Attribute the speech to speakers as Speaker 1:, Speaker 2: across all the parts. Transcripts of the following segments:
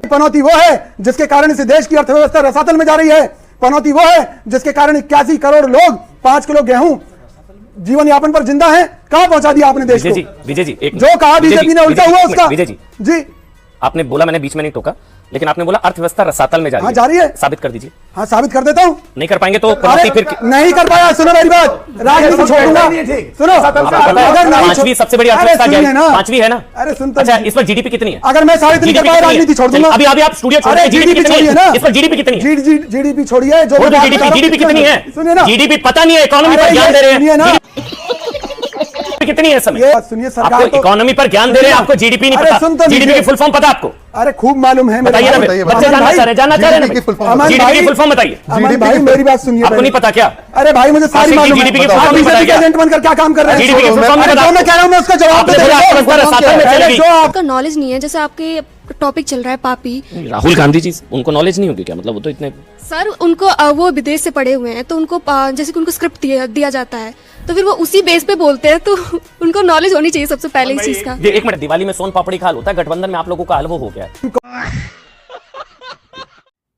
Speaker 1: पनौती वो है जिसके कारण इस देश की अर्थव्यवस्था रसातल में जा रही है। पनौती वो है जिसके कारण 81 करोड़ लोग 5 किलो गेहूं जीवन यापन पर जिंदा हैं। कहां पहुंचा दिया आपने देश को?
Speaker 2: विजय जी
Speaker 1: जो कहा बीजेपी ने उल्टा हुआ उसका।
Speaker 2: विजय जी
Speaker 1: जी
Speaker 2: आपने बोला, मैंने बीच में नहीं टोका, लेकिन आपने बोला अर्थव्यवस्था रसातल में जा रही है। साबित कर दीजिए।
Speaker 1: हाँ साबित कर देता हूँ।
Speaker 2: नहीं कर पाएंगे तो फिर
Speaker 1: नहीं कर पाया। सुनो मेरी बात, राजनीति छोड़ दूंगा। सुनो, अगर
Speaker 2: पांचवी सबसे बड़ी अर्थव्यवस्था पांचवी है ना।
Speaker 1: अरे सुनता,
Speaker 2: अच्छा इस पर जीडीपी कितनी है?
Speaker 1: अगर मैं साबित नहीं कर पाया राजनीति छोड़ दूंगा।
Speaker 2: अभी आप स्टूडियो छोड़ रहे, जीडीपी कितनी है? इस पर जीडीपी कितनी है?
Speaker 1: जीडीपी छोड़िए, जो
Speaker 2: जीडीपी कितनी है?
Speaker 1: सुनिए ना,
Speaker 2: जीडीपी पता नहीं है, इकोनॉमी पर ध्यान दे रहे हैं। कितनी है समय?
Speaker 1: सुनिए, सरकार
Speaker 2: आपको इकोनॉमी पर ध्यान दे रहे हैं, आपको जीडीपी नहीं पता। जीडीपी की फुल फॉर्म पता आपको?
Speaker 1: अरे खूब मालूम है।
Speaker 2: बताइए ना, बच्चे जानना चाह रहे हैं। जीडीपी की फुल फॉर्म बताइए।
Speaker 1: भाई मेरी बात सुनिए।
Speaker 2: आपको नहीं पता क्या?
Speaker 1: अरे भाई मुझे सारी मालूम है।
Speaker 2: जीडीपी की फुल फॉर्म बताइए।
Speaker 1: एजेंट बनकर क्या काम कर रहे हैं?
Speaker 2: जीडीपी की फुल फॉर्म बताइए।
Speaker 1: मैं कह रहा हूं, मैं उसका जवाब दे रहा हूं।
Speaker 3: जो आपका नॉलेज नहीं है, जैसे आपके टॉपिक चल रहा है पापी,
Speaker 2: राहुल गांधी जी, उनको नॉलेज नहीं होगी क्या? मतलब वो तो इतने
Speaker 3: सर उनको वो विदेश से पढ़े हुए हैं, तो उनको जैसे कि उनको स्क्रिप्ट दिया जाता है, तो फिर वो उसी बेस पे बोलते हैं, तो उनको नॉलेज होनी चाहिए सबसे पहले इस चीज का।
Speaker 2: एक मिनट, दिवाली में सोन पापड़ी का हाल होता है, गठबंधन में आप लोगों का हाल वो हो गया है।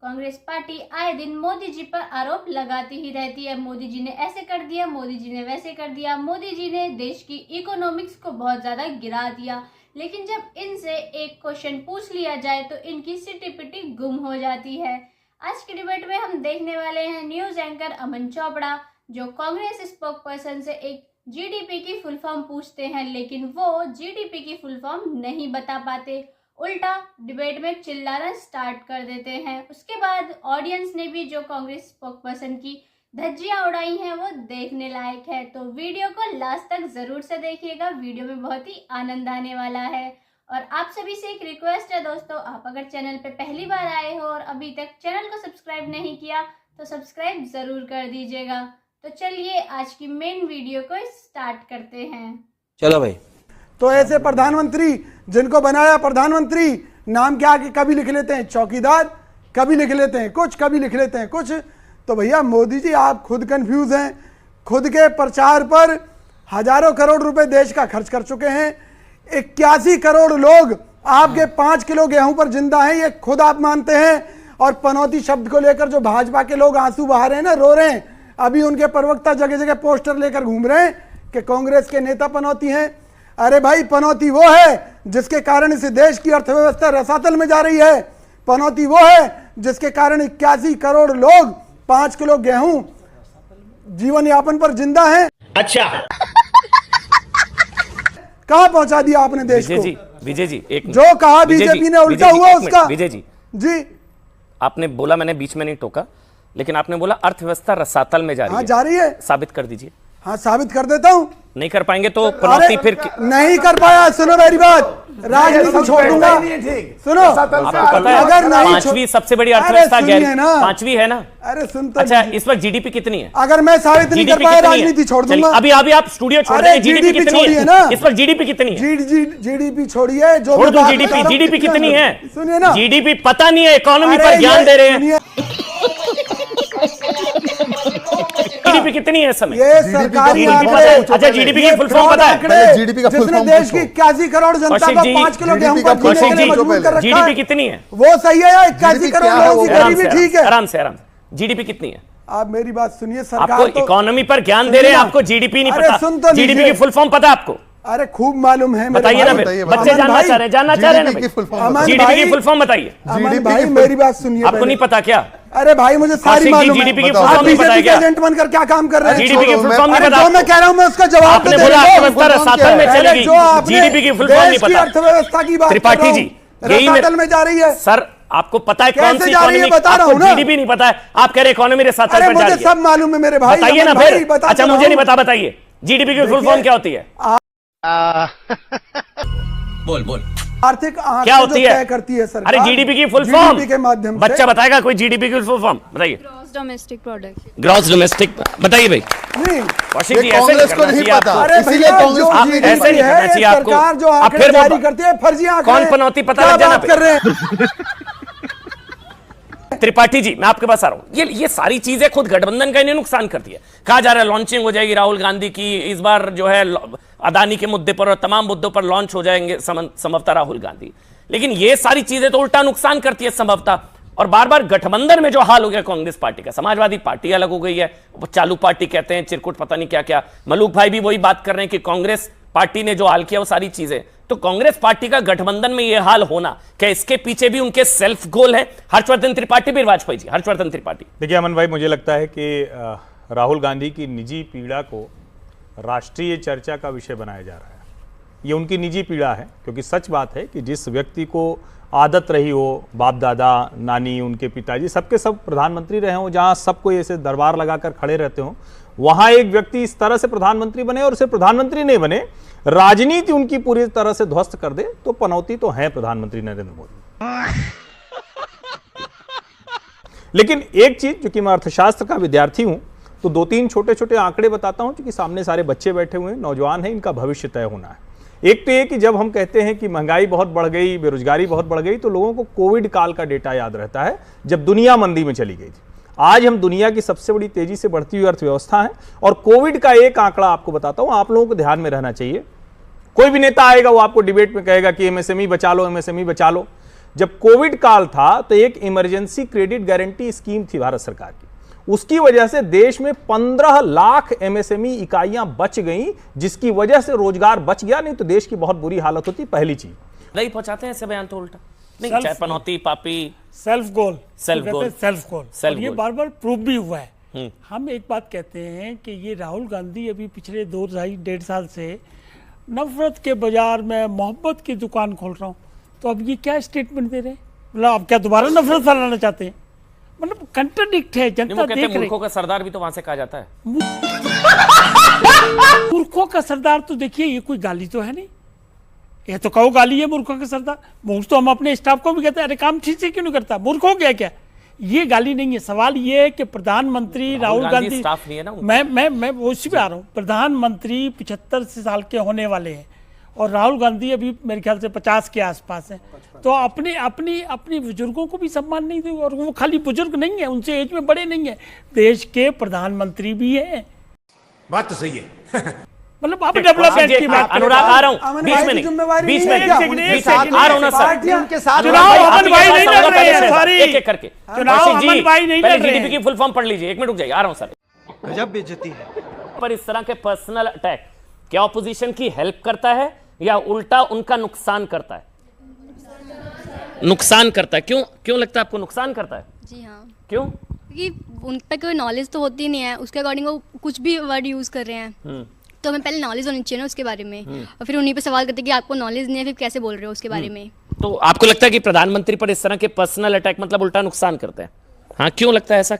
Speaker 4: कांग्रेस पार्टी आए दिन मोदी जी पर आरोप लगाती ही रहती है। मोदी जी ने ऐसे कर दिया, मोदी जी ने वैसे कर दिया, मोदी जी ने देश की इकोनॉमिक्स को बहुत ज्यादा गिरा दिया। लेकिन जब इनसे एक क्वेश्चन पूछ लिया जाए तो इनकी सिटी पिटी गुम हो जाती है। आज की डिबेट में हम देखने वाले हैं न्यूज एंकर अमन चोपड़ा, जो कांग्रेस स्पोक पर्सन से एक जीडीपी की फुल फॉर्म पूछते हैं, लेकिन वो जीडीपी की फुल फॉर्म नहीं बता पाते, उल्टा डिबेट में चिल्लाना स्टार्ट कर देते हैं। उसके बाद ऑडियंस ने भी जो कांग्रेस स्पोक पर्सन की धज्जियां उड़ाई हैं वो देखने लायक है। तो वीडियो को लास्ट तक जरूर से देखिएगा, वीडियो में बहुत ही आनंद आने वाला है। और आप सभी से एक रिक्वेस्ट है दोस्तों, आप अगर चैनल पे पहली बार आए हो और अभी तक चैनल को सब्सक्राइब नहीं किया तो सब्सक्राइब जरूर कर दीजिएगा। तो चलिए आज की मेन वीडियो को स्टार्ट करते हैं।
Speaker 2: चलो भाई।
Speaker 1: तो ऐसे प्रधानमंत्री जिनको बनाया प्रधानमंत्री, नाम के आगे कभी लिख लेते हैं चौकीदार, कभी लिख लेते हैं कुछ, कभी लिख लेते हैं कुछ। तो भैया मोदी जी आप खुद कंफ्यूज हैं। खुद के प्रचार पर हजारों करोड़ रुपए देश का खर्च कर चुके हैं। 81 करोड़ लोग आपके 5 किलो गेहूं पर जिंदा हैं, ये खुद आप मानते हैं। और पनौती शब्द को लेकर जो भाजपा के लोग आंसू बहा रहे हैं ना, रो रहे हैं, अभी उनके प्रवक्ता जगह जगह पोस्टर लेकर घूम रहे हैं कि कांग्रेस के नेता पनौती हैं। अरे भाई पनौती वो है जिसके कारण इस देश की अर्थव्यवस्था रसातल में जा रही है। पनौती वो है जिसके कारण 81 करोड़ लोग 5 किलो गेहूं जीवन यापन पर जिंदा हैं।
Speaker 2: अच्छा
Speaker 1: कहां पहुंचा दिया आपने देश को?
Speaker 2: विजय जी
Speaker 1: जो कहा बीजेपी ने उल्टा हुआ उसका।
Speaker 2: विजय जी आपने बोला, मैंने बीच में नहीं टोका, लेकिन आपने बोला अर्थव्यवस्था रसातल में जा रही है।
Speaker 1: जा रही है।
Speaker 2: साबित कर दीजिए।
Speaker 1: हाँ साबित कर देता हूँ।
Speaker 2: नहीं कर पाएंगे तो पनौती फिर
Speaker 1: नहीं कर पाया। सुनो मेरी बात, राजनीति छोड़ दूंगा। सुनो,
Speaker 2: आपको पता है
Speaker 1: अगर नहीं
Speaker 2: पांचवी सबसे बड़ी अर्थव्यवस्था पांचवी है ना।
Speaker 1: अरे सुनता,
Speaker 2: अच्छा इस वक्त जीडीपी कितनी है?
Speaker 1: अगर मैं साबित नहीं कर पाया राजनीति छोड़ दूंगा।
Speaker 2: अभी आप स्टूडियो छोड़ रहे हैं, जीडीपी कितनी है ना? इस वक्त जीडीपी कितनी है?
Speaker 1: जीडीपी छोड़िए, जो
Speaker 2: छोड़ दो जीडीपी कितनी है?
Speaker 1: सुनिए ना,
Speaker 2: जीडीपी पता नहीं है, इकोनॉमी पर ध्यान दे रहे हैं। जीडीपी कितनी है समय?
Speaker 1: ये सरकारी आंकड़े।
Speaker 2: अच्छा जीडीपी की फुल फॉर्म पता है?
Speaker 1: जीडीपी का फुल फॉर्म देश की 81 करोड़ जनता को 5 किलो गेहूं का जीने के लिए मजबूर कर रखा है।
Speaker 2: जीडीपी कितनी है?
Speaker 1: वो सही है या 81 करोड़ लोगों की गरीबी ठीक है?
Speaker 2: आराम से जीडीपी कितनी है?
Speaker 1: आप मेरी बात सुनिए, सरकार
Speaker 2: आपको इकोनॉमी पर ध्यान दे रहे हैं, आपको जीडीपी नहीं पता। जीडीपी की फुल फॉर्म पता है आपको?
Speaker 1: अरे खूब मालूम है।
Speaker 2: बताइए ना, बच्चे जानना चाह रहे हैं ना। जीडीपी की फुल फॉर्म बताइए।
Speaker 1: भाई मेरी बात सुनिए।
Speaker 2: आपको नहीं पता क्या?
Speaker 1: अरे भाई मुझे सारी मालूम है।
Speaker 2: जीडीपी की फुल फॉर्म नहीं पता क्या?
Speaker 1: एजेंट बनकर क्या काम कर रहे हैं?
Speaker 2: जीडीपी की फुल फॉर्म नहीं पता।
Speaker 1: जो मैं कह रहा हूं मैं उसका जवाब
Speaker 2: आपने बोला अर्थव्यवस्था रसातल में चलेगी, जीडीपी की फुल फॉर्म नहीं पता।
Speaker 1: अर्थव्यवस्था की बात
Speaker 2: त्रिपाठी जी
Speaker 1: रसातल में जा रही है।
Speaker 2: सर आपको पता है कौन सी इकोनॉमी?
Speaker 1: बता रहा हूं ना।
Speaker 2: जीडीपी नहीं पता है, आप कह रहे इकोनॉमी रसातल पर जा रही है।
Speaker 1: मुझे सब मालूम है मेरे भाई।
Speaker 2: बताइए ना फिर। अच्छा मुझे नहीं पता, बताइए जीडीपी की फुल फॉर्म क्या होती है? बोल
Speaker 1: आर्थिक
Speaker 2: क्या होती है?
Speaker 1: करती है सरकार।
Speaker 2: अरे जीडीपी की फुल फॉर्म
Speaker 1: के माध्यम से।
Speaker 2: बच्चा बताएगा कोई जीडीपी की फुल फॉर्म? बताइए।
Speaker 3: Gross domestic product.
Speaker 2: Gross domestic बताइए भाई।
Speaker 1: नहीं
Speaker 2: जी कांग्रेस को नहीं पता,
Speaker 1: इसीलिए कांग्रेस
Speaker 2: ऐसे नहीं करना चाहिए आपको।
Speaker 1: सरकार जो आंकड़े जारी करती है फर्जी आंकड़े।
Speaker 2: कौन पनौती पता लग जाना
Speaker 1: कर रहे हैं?
Speaker 2: त्रिपाठी जी मैं आपके पास आ रहा हूं। ये सारी चीजें खुद गठबंधन का इन्हें नुकसान करती है। कहा जा रहा है लॉन्चिंग हो जाएगी राहुल गांधी की, इस बार जो है अदानी के मुद्दे पर और तमाम मुद्दों पर लॉन्च हो जाएंगे संभवतः राहुल गांधी। लेकिन ये सारी चीजें तो उल्टा नुकसान करती है संभवतः। और बार बार गठबंधन में जो हाल हो गया कांग्रेस पार्टी का, समाजवादी पार्टी अलग हो गई है, वो चालू पार्टी कहते हैं, चिरकुट पता नहीं क्या क्या, मलूक भाई भी वही बात कर रहे हैं कि कांग्रेस पार्टी ने जो हाल किया वो सारी चीजें। तो कांग्रेस पार्टी का गठबंधन में यह हाल होना, क्या इसके पीछे भी उनके सेल्फ गोल है? हर्षवर्धन त्रिपाठी भी, वाजपेयी जी, हर्षवर्धन त्रिपाठी।
Speaker 5: देखिए अमन भाई, मुझे लगता है कि राहुल गांधी की निजी पीड़ा को राष्ट्रीय चर्चा का विषय बनाया जा रहा है। ये उनकी निजी पीड़ा है, क्योंकि सच बात है कि जिस व्यक्ति को आदत रही हो, बाप दादा, नानी, उनके पिताजी सबके सब प्रधानमंत्री रहे हों, जहाँ सबको ऐसे दरबार लगाकर खड़े रहते हों, वहाँ एक व्यक्ति इस तरह से प्रधानमंत्री बने और सिर्फ प्रधानमंत्री नहीं बने, राजनीति उनकी पूरी तरह से ध्वस्त कर दे, तो पनौती तो है प्रधानमंत्री नरेंद्र मोदी। लेकिन एक चीज, जो कि मैं अर्थशास्त्र का विद्यार्थी हूं, तो 2-3 छोटे छोटे आंकड़े बताता हूं, क्योंकि सामने सारे बच्चे बैठे हुए हैं, नौजवान हैं, इनका भविष्य तय होना है। एक तो ये कि जब हम कहते हैं कि महंगाई बहुत बढ़ गई, बेरोजगारी बहुत बढ़ गई, तो लोगों को कोविड काल का डेटा याद रहता है, जब दुनिया मंदी में चली गई थी। आज हम दुनिया की सबसे बड़ी तेजी से बढ़ती हुई अर्थव्यवस्था है, और कोविड का एक आंकड़ा आपको बताता हूं, आप लोगों को ध्यान में रहना चाहिए। कोई भी नेता आएगा, वो आपको डिबेट में कहेगा कि एमएसएमई बचा लो, एमएसएमई बचा लो। जब कोविड काल था तो एक इमरजेंसी क्रेडिट गारंटी स्कीम थी भारत सरकार की, उसकी वजह से देश में 15 लाख एमएसएमई इकाइयां बच गईं, जिसकी वजह से रोजगार बच गया, नहीं तो देश की बहुत बुरी हालत होती। पहली चीज
Speaker 2: नहीं पहुंचाते हैं ऐसे बयान तो उल्टा नहीं, चाहे पनौती पापी,
Speaker 6: self goal,
Speaker 2: self goal,
Speaker 6: self goal, और ये बार बार प्रूव भी हुआ है। हम एक बात कहते हैं कि ये राहुल गांधी अभी पिछले 2-2.5 साल से नफरत के बाजार में मोहब्बत की दुकान खोल रहा हूँ, तो अब ये क्या स्टेटमेंट दे रहे हैं? मतलब अब क्या दोबारा नफरत फैलाना चाहते हैं? मतलब कंट्राडिक्ट है, जनता देख रही।
Speaker 2: मूर्खों का सरदार भी तो वहां से कहा जाता है।
Speaker 6: मूर्खों का सरदार तो देखिए, ये कोई गाली तो है नहीं, ये तो कहो गाली है मूर्खों का सरदार। मूर्ख तो हम अपने स्टाफ को भी कहते हैं, अरे काम ठीक से क्यों नहीं करता, मूर्ख हो गया क्या? ये गाली नहीं है। सवाल ये है कि प्रधानमंत्री राहुल गांधी,
Speaker 2: स्टाफ नहीं है ना,
Speaker 6: मैं उसी पे आ रहा हूँ। प्रधानमंत्री 75 साल के होने वाले हैं, और राहुल गांधी अभी मेरे ख्याल से 50 के आसपास हैं। तो अपनी बुजुर्गों को भी सम्मान नहीं देंगे, और वो खाली बुजुर्ग नहीं है, उनसे एज में बड़े नहीं है, देश के प्रधानमंत्री भी हैं।
Speaker 7: बात तो सही है।
Speaker 6: मतलब आप डेवलपमेंट की बात,
Speaker 2: अनुराग आ रहा हूं, बीच में आ रहा हूं ना सर,
Speaker 1: उनके साथ
Speaker 6: चुनाव अमन भाई नहीं लड़ रहे हैं, सॉरी,
Speaker 2: एक एक करके
Speaker 6: चुनाव अमन भाई नहीं लड़ रहे हैं।
Speaker 2: जीडीपी की फुल फॉर्म पढ़ लीजिए, 1 मिनट रुक जाइए, आ रहा हूं सर।
Speaker 7: गजब बेइज्जती है।
Speaker 2: पर इस तरह के पर्सनल अटैक क्या ऑपोजिशन की हेल्प करता है या उल्टा उनका नुकसान करता है? नुकसान करता है। क्यों लगता है आपको नुकसान करता है?
Speaker 3: जी हाँ,
Speaker 2: क्यों?
Speaker 3: क्योंकि उन पर कोई नॉलेज तो होती नहीं है, उसके अकॉर्डिंग वो कुछ भी वर्ड यूज़ कर रहे हैं, तो हमें पहले नॉलेज होनी चाहिए ना उसके बारे में, और फिर उन्हीं पे सवाल करते कि आपको नॉलेज नहीं है, फिर कैसे बोल रहे हो उसके बारे में।
Speaker 2: तो आपको लगता है कि प्रधानमंत्री पर इस तरह के पर्सनल अटैक मतलब उल्टा नुकसान करते हैं? हाँ, क्यों लगता है ऐसा?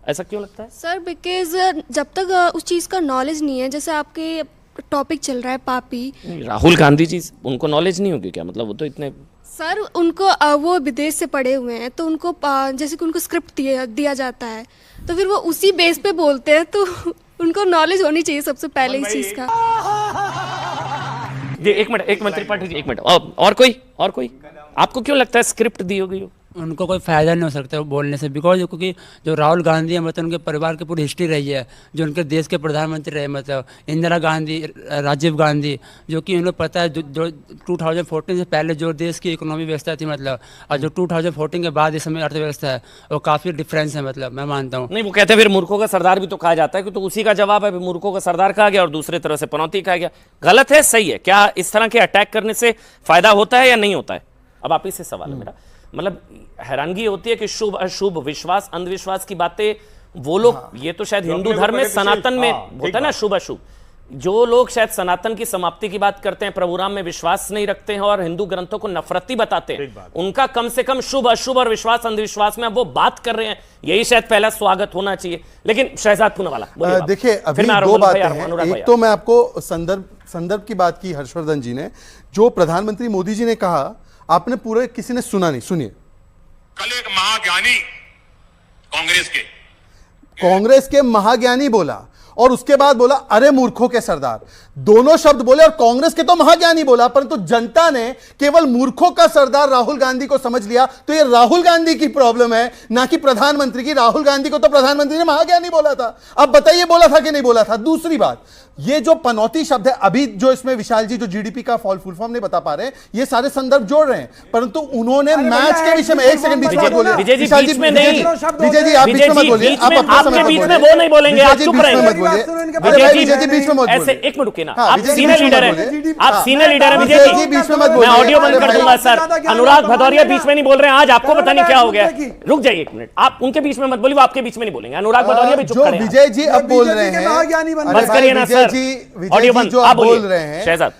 Speaker 2: ऐसा क्यों लगता है
Speaker 3: सर? बिकॉज जब तक उस चीज़ का नॉलेज नहीं है, जैसे आपके टॉपिक चल रहा है पापी,
Speaker 2: राहुल गांधी जी, उनको नॉलेज नहीं होगी क्या? मतलब वो तो इतने,
Speaker 3: सर उनको वो विदेश से पढ़े हुए हैं, तो उनको जैसे कि उनको स्क्रिप्ट दिया जाता है, तो फिर वो उसी बेस पे बोलते हैं, तो उनको नॉलेज होनी चाहिए सबसे पहले इस चीज़ का।
Speaker 2: ये एक मिनट त्रिपाठी जी, 1 मिनट। और कोई आपको क्यों लगता है स्क्रिप्ट दी होगी?
Speaker 8: उनको कोई फ़ायदा नहीं हो सकता वो बोलने से, बिकॉज क्योंकि जो राहुल गांधी है, मतलब उनके परिवार की पूरी हिस्ट्री रही है, जो उनके देश के प्रधानमंत्री रहे, मतलब इंदिरा गांधी, राजीव गांधी, जो कि उन्हें पता है जो 2014 से पहले जो देश की इकोनॉमी व्यवस्था थी, मतलब और जो 2014 के बाद इस समय अर्थव्यवस्था है, वो काफ़ी डिफरेंस है, मतलब मैं मानता हूँ।
Speaker 2: नहीं, वो कहते हैं फिर मूर्खों का सरदार भी तो कहा जाता है, कि तो उसी का जवाब है, मूर्खों का सरदार कहा गया और दूसरे तरह से पनौती कहा गया। गलत है, सही है? क्या इस तरह के अटैक करने से फायदा होता है या नहीं होता है? अब आप इससे सवाल है मेरा, मतलब हैरानगी होती है कि शुभ अशुभ, विश्वास अंधविश्वास की बातें वो लोग, ये तो शायद हिंदू धर्म में सनातन में होता है ना शुभ अशुभ, जो लोग शायद सनातन की समाप्ति की बात करते हैं, प्रभु राम में विश्वास नहीं रखते हैं और हिंदू ग्रंथों को नफरती बताते हैं, उनका कम से कम शुभ अशुभ और विश्वास अंधविश्वास में वो बात कर रहे हैं, यही शायद पहला स्वागत होना चाहिए। लेकिन शहजाद पूनावाला,
Speaker 9: देखिए अभी 2 बातें हैं। एक तो मैं आपको संदर्भ की बात की हर्षवर्धन जी ने, जो प्रधानमंत्री मोदी जी ने कहा, आपने पूरे किसी ने सुना नहीं, सुनिए।
Speaker 7: कल एक महाज्ञानी
Speaker 9: कांग्रेस के महाज्ञानी बोला, और उसके बाद बोला अरे मूर्खों के सरदार, दोनों शब्द बोले, और कांग्रेस के तो महाज्ञानी बोला, परंतु जनता ने केवल मूर्खों का सरदार राहुल गांधी को समझ लिया। तो ये राहुल गांधी की प्रॉब्लम है, ना कि प्रधानमंत्री की। राहुल गांधी को तो प्रधानमंत्री ने महाज्ञानी बोला था। अब बताइए बोला था कि नहीं बोला था? दूसरी बात, ये जो पनौती शब्द है, अभी जो इसमें विशाल जी जो जीडीपी का फुल फॉर्म नहीं बता पा रहे, ये सारे संदर्भ जोड़ रहे हैं, परंतु उन्होंने मैच के विषय में, एक सेकंड बीच में बोलिए विशाल जी, विजय जी आप बीच में बोलिए, आप
Speaker 2: आपके बीच में वो नहीं बोलेंगे, आप चुप रहेंगे।
Speaker 9: विजय जी बीच में मत
Speaker 2: ऐसे
Speaker 9: बोलिए,
Speaker 2: एक मिनट रुकिए ना, आप सीनियर लीडर हैं, आप सीनियर लीडर हैं विजय जी,
Speaker 9: बीच में मत
Speaker 2: मैं
Speaker 9: बोलिए,
Speaker 2: ऑडियो बंद कर दूंगा सर। अनुराग भदौरिया बीच में नहीं बोल रहे हैं, आज आपको पता नहीं क्या हो गया। रुक जाइए एक मिनट, आप उनके बीच में मत बोलिए, वो आपके बीच में नहीं बोलेंगे। अनुराग भदौरिया भी चुप
Speaker 9: जो
Speaker 2: खड़े हैं।
Speaker 9: विजय जी अब बोल रहे हैं,
Speaker 2: बस करिए ना सर, ऑडियो बंद,
Speaker 9: जो
Speaker 2: आप
Speaker 9: आप बोल
Speaker 2: बोलिए
Speaker 9: रहे हैं,
Speaker 2: शहजाद।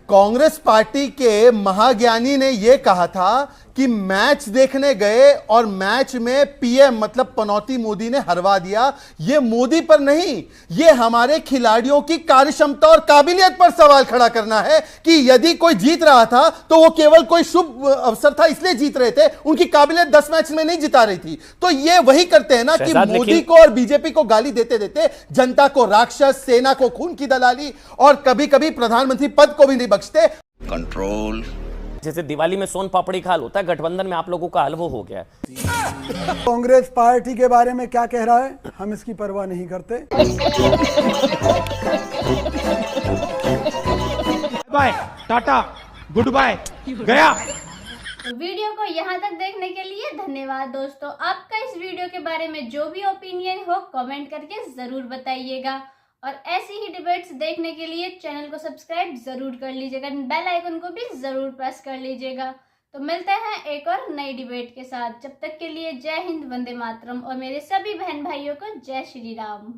Speaker 9: कांग्रेस पार्टी के महाज्ञानी ने यह कहा था कि मैच देखने गए और मैच में पीएम मतलब पनौती मोदी ने हरवा दिया। यह मोदी पर नहीं, यह हमारे खिलाड़ियों की कार्यक्षमता और काबिलियत पर सवाल खड़ा करना है कि यदि कोई जीत रहा था तो वो केवल कोई शुभ अवसर था इसलिए जीत रहे थे, उनकी काबिलियत 10 मैच में नहीं जिता रही थी। तो ये वही करते हैं ना कि मोदी को और बीजेपी को गाली देते देते जनता को राक्षस, सेना को खून की दलाली और कभी कभी प्रधानमंत्री पद को भी नहीं बख्शते।
Speaker 2: कंट्रोल, जैसे दिवाली में सोन पापड़ी का हाल होता है, गठबंधन में आप लोगों का हाल वो हो गया है।
Speaker 1: कांग्रेस पार्टी के बारे में क्या कह रहा है, हम इसकी परवाह नहीं करते।
Speaker 7: बाय, टाटा, गुड बाय, गया।
Speaker 4: वीडियो को यहाँ तक देखने के लिए धन्यवाद दोस्तों। आपका इस वीडियो के बारे में जो भी ओपिनियन हो कमेंट करके जरूर बताइएगा, और ऐसी ही डिबेट्स देखने के लिए चैनल को सब्सक्राइब जरूर कर लीजिएगा, बेल आइकन को भी जरूर प्रेस कर लीजिएगा। तो मिलते हैं एक और नई डिबेट के साथ, जब तक के लिए जय हिंद, वंदे मातरम, और मेरे सभी बहन भाइयों को जय श्री राम।